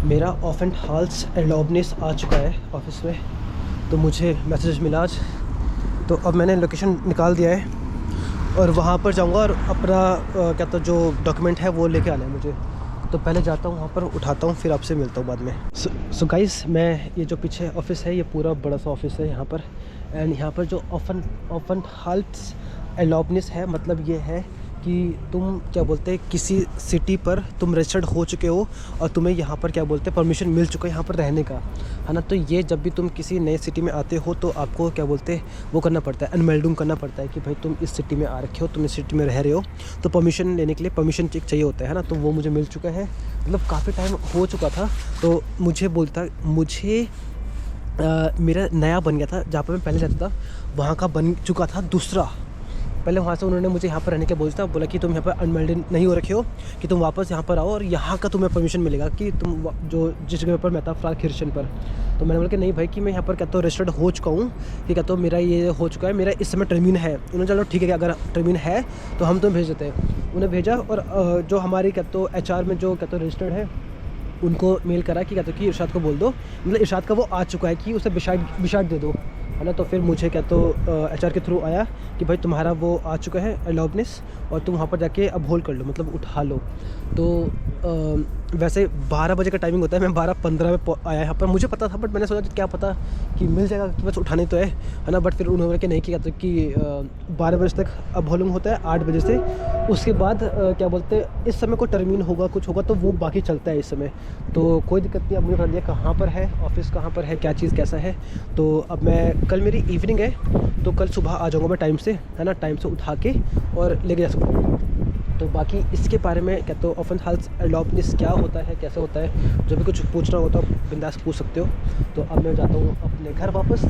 मेरा of and हाल्स एलोबनिस आ चुका है ऑफिस में, तो मुझे मैसेज मिला आज। तो अब मैंने लोकेशन निकाल दिया है और वहाँ पर जाऊँगा और अपना क्या तो जो डॉक्यूमेंट है वो लेके आना है मुझे। तो पहले जाता हूँ वहाँ पर, उठाता हूँ, फिर आपसे मिलता हूँ बाद में। सो गाइस, मैं ये जो पीछे ऑफिस है ये पूरा बड़ा सा ऑफिस है यहाँ पर। एंड यहाँ पर जो ऑफ एंड हाल्स एलोबनिस है, मतलब ये है कि तुम क्या बोलते हैं किसी सिटी पर तुम रजिस्टर्ड हो चुके हो और तुम्हें यहाँ पर क्या बोलते हैं परमिशन मिल चुका है यहाँ पर रहने का, है ना। तो ये जब भी तुम किसी नए सिटी में आते हो तो आपको क्या बोलते हैं वो करना पड़ता है, अनमेल्डुम करना पड़ता है कि भाई तुम इस सिटी में आ रखे हो, तुम इस सिटी में रह रहे हो। तो परमिशन लेने के लिए परमिशन चेक चाहिए होता है ना। तो वो मुझे मिल चुका है, मतलब काफ़ी टाइम हो चुका था। तो मुझे बोलता मुझे मेरा नया बन गया था, जहाँ पर मैं पहले रहता था वहाँ का बन चुका था दूसरा। पहले वहाँ से उन्होंने मुझे यहाँ पर रहने के बोला कि तुम यहाँ पर अनमेल्ड नहीं हो रखे हो, कि तुम वापस यहाँ पर आओ और यहाँ का तुम्हें परमिशन मिलेगा कि तुम जो जिस जगह पर मैं था फ्राक हिरशन पर। तो मैंने बोला कि नहीं भाई, कि मैं यहाँ पर कहता हूँ रजिस्टर्ड हो चुका हूँ, कि कहता हूँ मेरा ये हो चुका है, मेरा इस समय टर्मिन है। उन्होंने चलो ठीक है कि अगर टर्मिन है तो हम तुम्हें भेज देते हैं। उन्हें भेजा और जो हमारी कहते हो HR में जो कहते हो रजिस्टर्ड है उनको मेल करा कि कहते हो कि इरशाद को बोल दो, मतलब इरशाद का वो आ चुका है कि उसे बिशाट दे दो, है ना। तो फिर मुझे क्या तो HR के थ्रू आया कि भाई तुम्हारा वो आ चुका है एलोबनिस और तुम वहाँ पर जाके अब होल्ड कर लो, मतलब उठा लो। तो वैसे 12 बजे का टाइमिंग होता है, मैं 12:15 में आया यहाँ पर। मुझे पता था बट मैंने सोचा क्या पता कि मिल जाएगा, कि बस उठाने तो है ना। बट फिर उन्होंने कि नहीं किया, तो कि 12 बजे तक अब होल्डिंग होता है, 8 बजे से। उसके बाद क्या बोलते हैं इस समय को टर्मिन होगा, कुछ होगा तो वो बाकी चलता है इस समय। तो कोई दिक्कत नहीं। अब मुझे बता दिया कहाँ पर है ऑफिस, कहाँ पर है, क्या चीज़ कैसा है। तो अब मैं कल मेरी इवनिंग है, तो कल सुबह आ जाऊँगा मैं टाइम से, है ना, टाइम से उठा के और लेके जा सकता हूँ। तो बाकी इसके बारे में क्या तो ऑफ एंड हाल्स एलोबनिस क्या होता है, कैसे होता है, जो भी कुछ पूछना होता है आप बिंदास पूछ सकते हो। तो अब मैं जाता हूँ अपने घर वापस।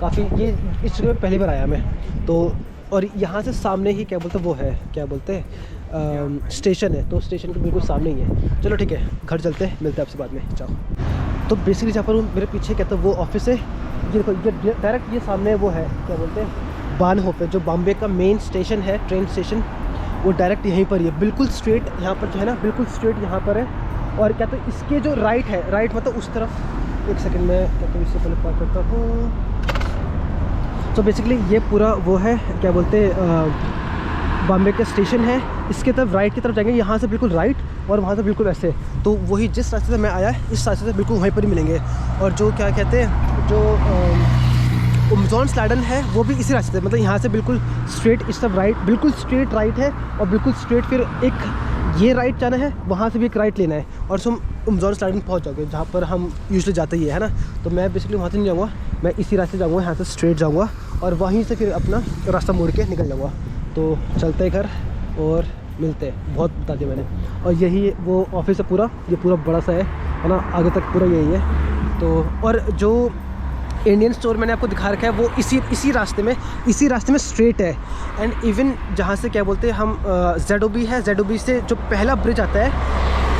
काफ़ी ये इस जगह में पहली बार आया मैं तो, और यहाँ से सामने ही क्या बोलते हैं वो है, क्या बोलते हैं स्टेशन है। तो स्टेशन के बिल्कुल सामने ही है। चलो ठीक है, घर चलते हैं, मिलते हैं आपसे बाद में। जाओ। तो बेसिकली जहाँ पर मेरे पीछे क्या तो वो ऑफिस है, ये देखो, ये डायरेक्ट ये सामने वो है, क्या बोलते हैं बानहोफ है, जो बॉम्बे का मेन स्टेशन है, ट्रेन स्टेशन, वो डायरेक्ट यहीं पर ही है, बिल्कुल स्ट्रेट यहाँ पर जो है ना, बिल्कुल स्ट्रेट यहाँ पर है। और क्या तो इसके जो राइट है, राइट मतलब उस तरफ, एक सेकंड में क्या तो इससे पहले पार करता हूँ। तो बेसिकली ये पूरा वो है, क्या बोलते हैं बॉम्बे का स्टेशन है। इसके तरफ राइट की तरफ जाएंगे, यहाँ से बिल्कुल राइट और वहाँ से बिल्कुल ऐसे। तो वही जिस रास्ते से मैं आया इस रास्ते से बिल्कुल वहीं पर ही मिलेंगे। और जो क्या कहते हैं जो उमजॉन स्लैडन है वो भी इसी रास्ते से, मतलब यहाँ से बिल्कुल स्ट्रेट इस तरफ राइट, बिल्कुल स्ट्रेट राइट है और बिल्कुल स्ट्रेट फिर एक ये राइट जाना है, वहाँ से भी एक राइट लेना है और तुम उमजॉन स्लैडन पहुँच जाओगे, जहाँ पर हम यूजुअली जाते ही है ना। तो मैं बेसिकली वहाँ से नहीं जाऊँगा, मैं इसी रास्ते जाऊँगा, यहाँ से स्ट्रेट जाऊँगा और वहीं से फिर अपना रास्ता मोड़ के निकल जाऊँगा। तो चलते घर और मिलते हैं। बहुत बता दिया मैंने। और यही वो ऑफिस है पूरा, ये पूरा बड़ा सा है ना, आगे तक पूरा यही है। तो और जो इंडियन स्टोर मैंने आपको दिखा रखा है वो इसी रास्ते में स्ट्रेट है। एंड इवन जहाँ से क्या बोलते हैं हम ZOB है, ZOB से जो पहला ब्रिज आता है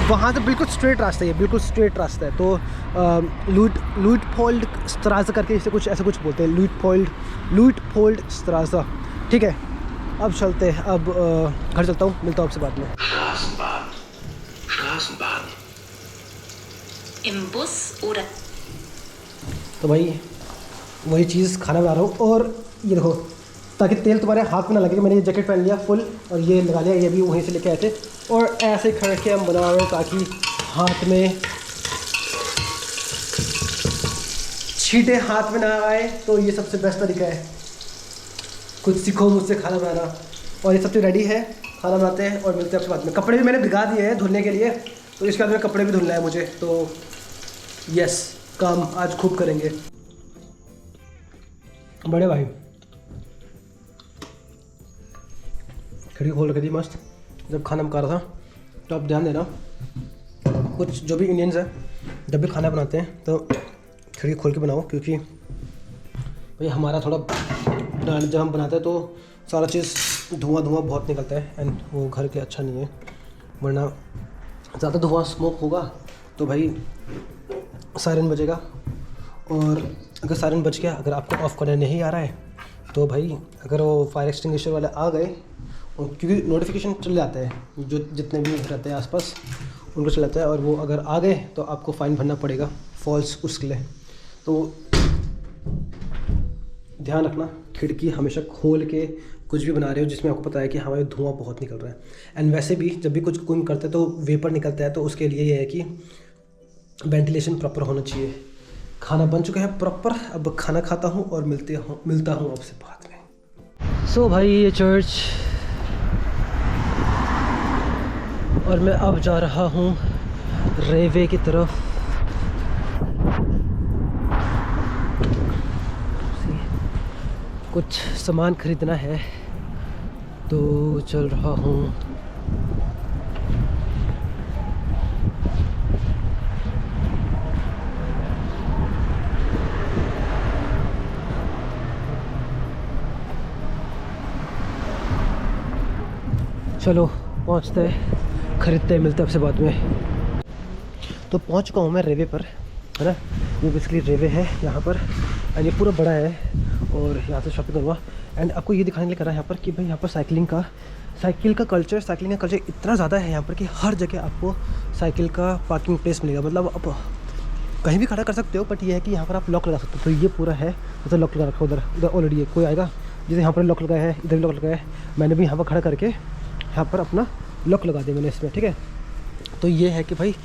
वहाँ से बिल्कुल स्ट्रेट रास्ता है, बिल्कुल स्ट्रेट रास्ता है। तो लुइटपोल्ड स्ट्राज़ा करके इसे कुछ ऐसा कुछ बोलते हैं, लुइटपोल्ड स्ट्राज़ा। ठीक है, अब चलते हैं, अब घर चलता हूँ, मिलता हूँ आपसे बाद में। तो भाई वही चीज़ खाना बना रहा हूँ। और ये देखो, ताकि तेल तुम्हारे हाथ में ना लगे, मैंने ये जैकेट पहन लिया फुल और ये लगा लिया, ये भी वहीं से लेके आए थे। और ऐसे खड़े के हम बना रहे हैं ताकि हाथ में छींटे हाथ में ना आए। तो ये सबसे बेस्ट तरीका है, कुछ सीखो मुझसे खाना बनाना। और ये सब चीज़ रेडी है, खाना बनाते हैं और मिलते हैं आपसे बाद में। कपड़े भी मैंने भिगा दिए हैं धुलने के लिए, तो इसके बाद में कपड़े भी धुलना है मुझे। तो यस, काम आज खूब करेंगे बड़े भाई। खिड़की खोल रखी थी मस्त जब खाना पका रहा था। तो आप ध्यान देना, कुछ जो भी इंडियंस हैं जब भी खाना बनाते हैं तो खिड़की खोल के बनाओ, क्योंकि भाई हमारा थोड़ा जब हम बनाते हैं तो सारा चीज़ धुआं बहुत निकलता है एंड वो घर के अच्छा नहीं है। वरना ज़्यादा धुआं स्मोक होगा तो भाई सायरन बजेगा, और अगर सायरन बज गया, अगर आपको ऑफ़ करने नहीं आ रहा है तो भाई अगर वो फायर एक्सटिंग्विशर वाले आ गए, क्योंकि नोटिफिकेशन चल जाता है जो जितने भी रहते हैं आसपास, उनको चलाता है, और वो अगर आ गए तो आपको फ़ाइन भरना पड़ेगा फॉल्स उसके लिए। तो ध्यान रखना, खिड़की हमेशा खोल के कुछ भी बना रहे हो जिसमें आपको पता है कि हमारे धुआं बहुत निकल रहा है। एंड वैसे भी जब भी कुछ कुकिंग करते हैं तो वेपर निकलता है, तो उसके लिए ये है कि वेंटिलेशन प्रॉपर होना चाहिए। खाना बन चुका है प्रॉपर, अब खाना खाता हूँ और मिलता हूँ आपसे बाद में। सो भाई ये चर्च, और मैं अब जा रहा हूँ रेवे की तरफ। कुछ सामान खरीदना है तो चल रहा हूँ। चलो पहुँचते, खरीदते, मिलते आपसे बाद में। तो पहुँच चुका हूँ मैं रेवे पर, है ना। ये बेसिकली रेवे है यहाँ पर, एंड ये पूरा बड़ा है, और यहाँ से शॉपिंग करूँगा। एंड आपको ये दिखाने के लिए करा है यहाँ पर कि भाई यहाँ पर साइकिल का कल्चर इतना ज़्यादा है यहाँ पर कि हर जगह आपको साइकिल का पार्किंग प्लेस मिलेगा। मतलब आप कहीं भी खड़ा कर सकते हो, बट ये है कि यहाँ पर आप लॉक लगा सकते हो। तो ये पूरा है, मतलब लॉक लगा रखा उधर ऑलरेडी है, कोई आएगा जैसे यहाँ पर लॉक लगाया है, इधर भी लॉक लगाया है, मैंने भी यहाँ पर खड़ा करके यहाँ पर अपना लॉक लगा दिया मैंने इसमें, ठीक है। तो ये है कि भाई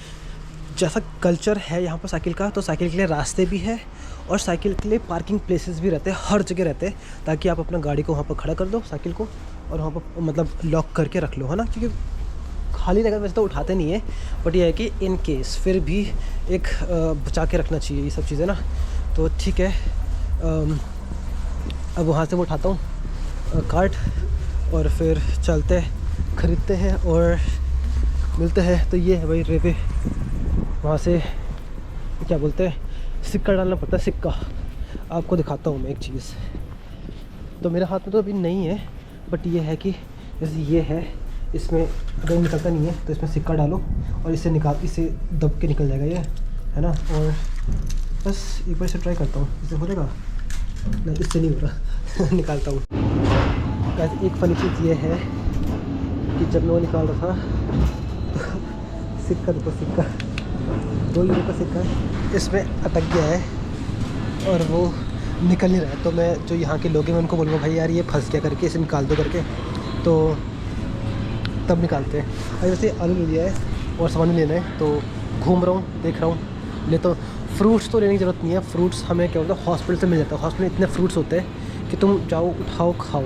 जैसा कल्चर है यहाँ पर साइकिल का, तो साइकिल के लिए रास्ते भी है और साइकिल के लिए पार्किंग प्लेसेस भी रहते हैं, हर जगह रहते हैं, ताकि आप अपना गाड़ी को वहाँ पर खड़ा कर दो साइकिल को, और वहाँ पर मतलब लॉक करके रख लो, है ना। क्योंकि खाली जगह वैसे तो उठाते नहीं है, बट ये है कि इन केस फिर भी एक बचा के रखना चाहिए ये सब चीज़ें ना। तो ठीक है, अब वहाँ से मैं उठाता हूँ कार्ट, और फिर चलते ख़रीदते हैं और मिलते हैं। तो ये है भाई रेवे, वहाँ से क्या बोलते हैं, सिक्का डालना पड़ता है, सिक्का। आपको दिखाता हूँ मैं एक चीज़, तो मेरे हाथ में तो अभी नहीं है, बट ये है कि जैसे ये है, इसमें अगर निकलता नहीं है तो इसमें सिक्का डालो और इसे दब के निकल जाएगा ये, है ना। और बस एक बार इसे ट्राई करता हूँ, इससे हो जाएगा नहीं, इससे नहीं हो रहा निकालता हूँ। वैसे एक फ़नी चीज़ ये है कि जब मैं वो निकाल रहा था तो सिक्का, देखो सिक्का 2 यूरो का सिक्का इसमें अटक गया है और वो निकल नहीं रहा है। तो मैं जो यहाँ के लोग हैं मैं उनको बोलूँगा भाई यार ये फंस गया करके, इसे निकाल दो करके, तो तब निकालते हैं। अभी वैसे आलू ले लिया है और सामान भी लेना है, तो घूम रहा हूँ, देख रहा हूँ, ले तो फ्रूट्स तो लेने की ज़रूरत नहीं है। फ्रूट्स हमें क्या बोलते हैं हॉस्पिटल से मिल जाता है, हॉस्पिटल में इतने फ्रूट्स होते हैं कि तुम जाओ उठाओ खाओ।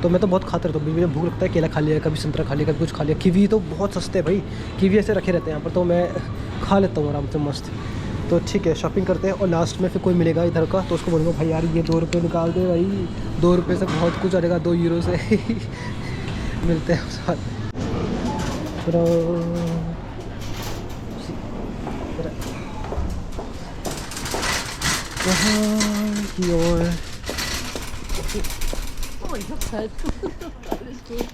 तो मैं तो बहुत खाता रहता हूँ, मुझे भूख लगता है केला खा लिया, कभी संतरा खा लिया, कभी कुछ खा लिया। कीवी तो बहुत सस्ते हैं भाई, कीवी ऐसे रखे रहते हैं यहाँ पर, तो मैं खा लेता हूँ आराम से मस्त। तो ठीक है, शॉपिंग करते हैं, और लास्ट में फिर कोई मिलेगा इधर का तो उसको बोलूँगा भाई यार ये 2 रुपये निकाल दे भाई, 2 रुपये से बहुत कुछ आ जाएगा, 2 यूरो से मिलते हैं उस बात। की ओर ich hab's halt. Alles gut.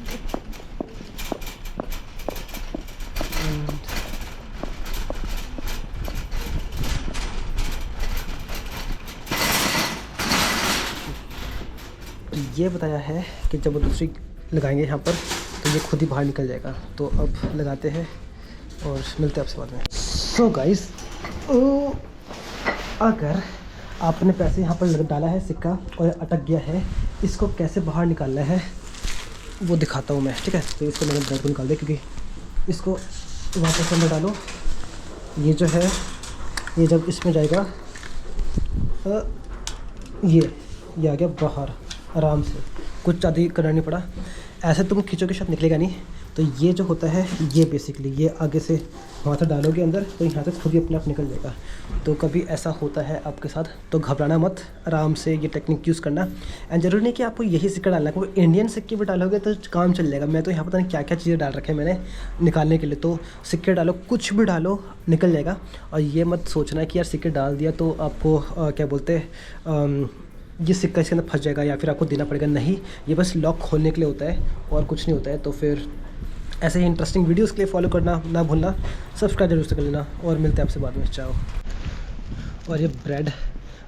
ये बताया है कि जब वो दूसरी लगाएंगे यहाँ पर तो ये खुद ही बाहर निकल जाएगा। तो अब लगाते हैं और मिलते हैं आपसे बाद में। सो गाइस, अगर आपने पैसे यहाँ पर डाला है सिक्का और अटक गया है, इसको कैसे बाहर निकालना है वो दिखाता हूँ मैं, ठीक है। तो इसको मैंने ब्रेड को निकाल दिया, क्योंकि इसको वापस अंदर डालो, ये जो है ये जब इसमें जाएगा ये आ गया बाहर आराम से, कुछ ज़्यादा करना नहीं पड़ा। ऐसे तुम खींचोगे शायद निकलेगा नहीं। तो ये जो होता है ये बेसिकली ये आगे से वहाँ से डालोगे अंदर तो यहाँ से खुद ही अपने आप निकल जाएगा। तो कभी ऐसा होता है आपके साथ तो घबराना मत, आराम से ये टेक्निक यूज़ करना। एंड जरूरी नहीं कि आपको यही सिक्का डालना है, क्योंकि इंडियन सिक्के भी डालोगे तो काम चल जाएगा। मैं तो यहाँ पता नहीं क्या क्या चीज़ें डाल रखे हैं मैंने निकालने के लिए। तो सिक्के डालो, कुछ भी डालो, निकल जाएगा। और ये मत सोचना कि यार सिक्के डाल दिया तो आपको क्या बोलते हैं ये सिक्का इसके अंदर फंस जाएगा या फिर आपको देना पड़ेगा। नहीं, ये बस लॉक खोलने के लिए होता है और कुछ नहीं होता है। तो फिर ऐसे ही इंटरेस्टिंग वीडियोस के लिए फॉलो करना ना भूलना, सब्सक्राइब जरूर से कर लेना, और मिलते हैं आपसे बाद में। चाओ। और ये ब्रेड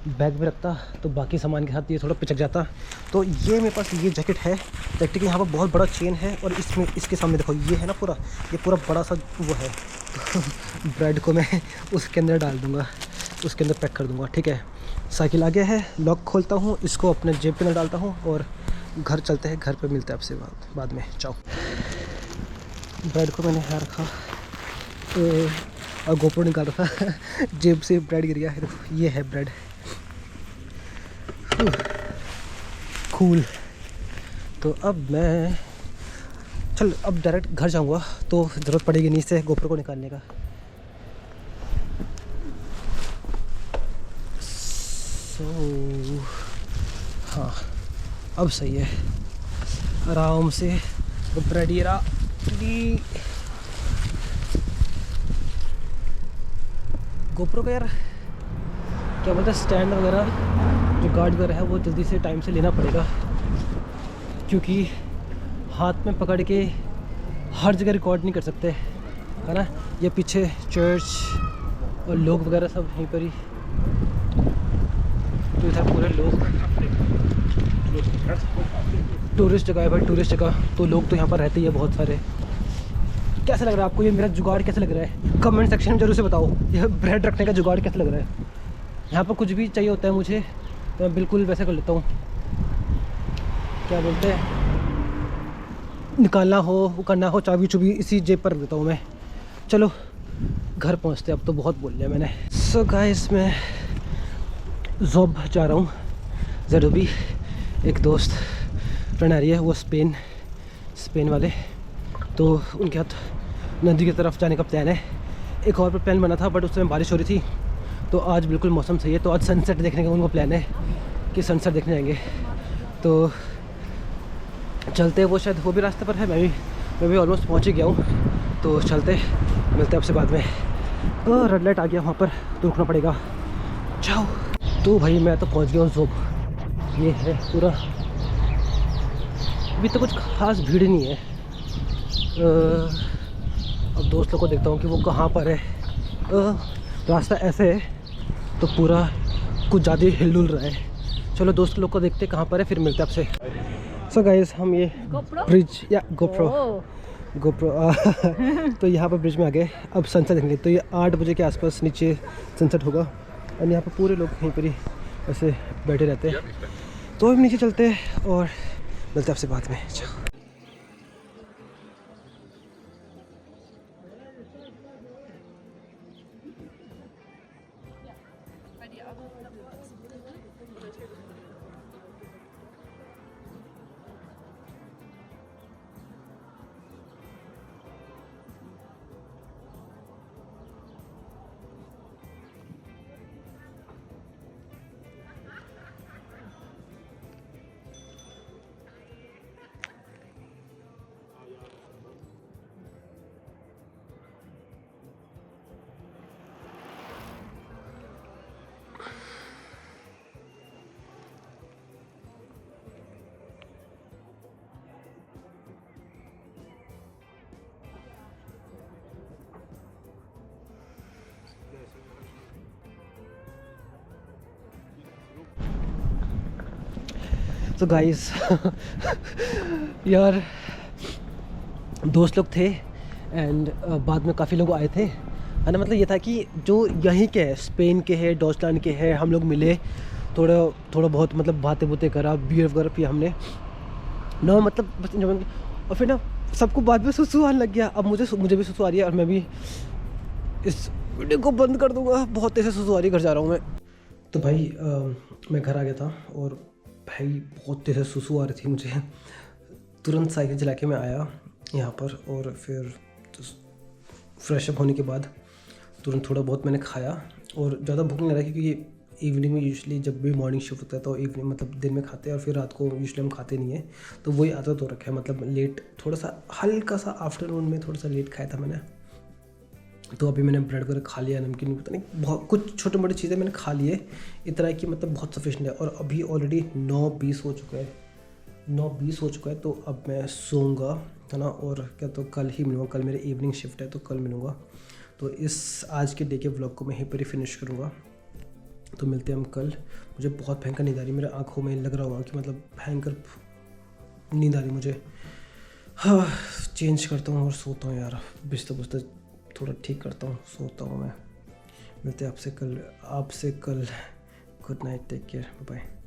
बैग में रखता तो बाकी सामान के साथ ये थोड़ा पिचक जाता। तो ये मेरे पास ये जैकेट है, जैकेट के यहाँ पर बहुत बड़ा चेन है, और इसमें इसके सामने देखो ये है ना पूरा, ये पूरा बड़ा सा वो है तो ब्रेड को मैं उसके अंदर डाल दूँगा, उसके अंदर पैक कर दूँगा। ठीक है, साइकिल आ गया है, लॉक खोलता हूँ, इसको अपने जेब के अंदर डालता हूँ और घर चलते हैं। घर पे मिलते हैं आपसे बाद में। चाओ। ब्रेड को मैंने यहाँ रखा और गोप्रो निकाल रखा जेब से ब्रेड गिर गया है। देखो ये है ब्रेड। कूल। तो अब मैं अब डायरेक्ट घर जाऊंगा, तो ज़रूरत पड़ेगी नहीं से गोप्रो को निकालने का। हाँ अब सही है, आराम से ब्रेड ये रहा। गोप्रो का यार क्या बोलते हैं, स्टैंड वगैरह जो गार्ड वगैरह है वो जल्दी से टाइम से लेना पड़ेगा, क्योंकि हाथ में पकड़ के हर जगह रिकॉर्ड नहीं कर सकते, है ना। ये पीछे चर्च और लोग वगैरह सब यहीं पर ही, तो इधर पूरे लोग टूरिस्ट जगह है भाई, टूरिस्ट जगह, तो लोग तो यहाँ पर रहते ही है बहुत सारे। कैसा लग रहा है आपको ये मेरा जुगाड़, कैसा लग रहा है? कमेंट सेक्शन में जरूर से बताओ, ये ब्रेड रखने का जुगाड़ कैसा लग रहा है। यहाँ पर कुछ भी चाहिए होता है मुझे तो मैं बिल्कुल वैसे कर लेता हूँ, क्या बोलते हैं, निकालना हो वो करना हो, चाबी चुबी इसी जेब पर रख देता हूँ मैं। चलो घर पहुँचते, अब तो बहुत बोल लिया मैंने। सो गाइस मैं ज़ोब जा रहा हूँ, ज़रूबी। एक दोस्त फ्रेंड आ रही है, वो स्पेन वाले, तो उनके साथ नदी की तरफ जाने का प्लान है। एक और प्लान बना था बट उसमें बारिश हो रही थी, तो आज बिल्कुल मौसम सही है, तो आज सनसेट देखने का उनको प्लान है कि सनसेट देखने जाएंगे। तो चलते हैं, वो शायद वो भी रास्ते पर है, मैं भी ऑलमोस्ट पहुँच ही गया हूँ, तो चलते मिलते हैं आपसे बाद में। रेड लाइट आ गया वहाँ पर, तो रुकना पड़ेगा। जाओ। तो भाई मैं तो पहुँच गया हूँ ज़ोब, ये है पूरा। अभी तो कुछ खास भीड़ नहीं है। अब दोस्त लोग को देखता हूँ कि वो कहाँ पर है। रास्ता ऐसे है तो पूरा कुछ ज़्यादा हिल रहा है। चलो दोस्त लोग को देखते कहाँ पर है, फिर मिलते हैं आपसे। सो गाइस हम ये ब्रिज या गोप्रो तो यहाँ पर ब्रिज में आ गए। अब सनसेट देखेंगे, तो ये 8 बजे के आसपास नीचे सनसेट होगा, और यहाँ पर पूरे लोग यहीं पर ही ऐसे बैठे रहते हैं। तो हम नीचे चलते हैं और मिलते हैं आपसे बाद में। तो गाइस यार दोस्त लोग थे एंड बाद में काफ़ी लोग आए थे, है ना। मतलब ये था कि जो यहीं के हैं, स्पेन के हैं, डॉचलैंड के हैं, हम लोग मिले, थोड़ा बहुत मतलब बातें बूतें करा, बियर वगैरह पिया हमने ना, मतलब बस। और फिर ना सबको बाद में सुसु आने लग गया। अब मुझे भी सुसु आ रही है, और मैं भी इस वीडियो को बंद कर दूंगा, बहुत तेज़ से सुसु आ रही है, घर जा रहा हूँ मैं। तो भाई मैं घर आ गया था और भाई बहुत तेज़ से सुसु आ रही थी मुझे। तुरंत साइकिल चला के मैं आया यहाँ पर, और फिर फ्रेश अप होने के बाद तुरंत थोड़ा बहुत मैंने खाया, और ज़्यादा भूख नहीं लगा, क्योंकि इवनिंग में यूजुअली जब भी मॉर्निंग शिफ्ट होता है तो इवनिंग मतलब दिन में खाते हैं, और फिर रात को यूजुअली हम खाते नहीं है, तो वही आदत हो रखा है। मतलब लेट, थोड़ा सा हल्का सा आफ्टरनून में थोड़ा सा लेट खाया था मैंने। तो अभी मैंने ब्रेड वगैरह खा लिया, नमकीन पता नहीं बहुत कुछ छोटे मोटी चीज़ें मैंने खा लिए, इतना है कि मतलब बहुत सफिशिएंट है। और अभी ऑलरेडी 9:20 हो चुका है, 9:20 हो चुका है, तो अब मैं सोऊंगा, है ना। और क्या, तो कल ही मिलूँगा, कल मेरे इवनिंग शिफ्ट है, तो कल मिलूँगा। तो इस आज के डे के व्लॉग को मैं यहीं पर ही फिनिश करूँगा, तो मिलते हैं हम कल। मुझे बहुत भयंकर नींद आ रही है, मेरे आँखों में लग रहा होगा कि मतलब भयंकर नींद आ रही मुझे। हाँ चेंज करता हूँ और सोता हूँ यार, बिस्तर थोड़ा ठीक करता हूँ, सोता हूँ मैं। मिलते हैं आपसे कल। Good night, take care, bye bye.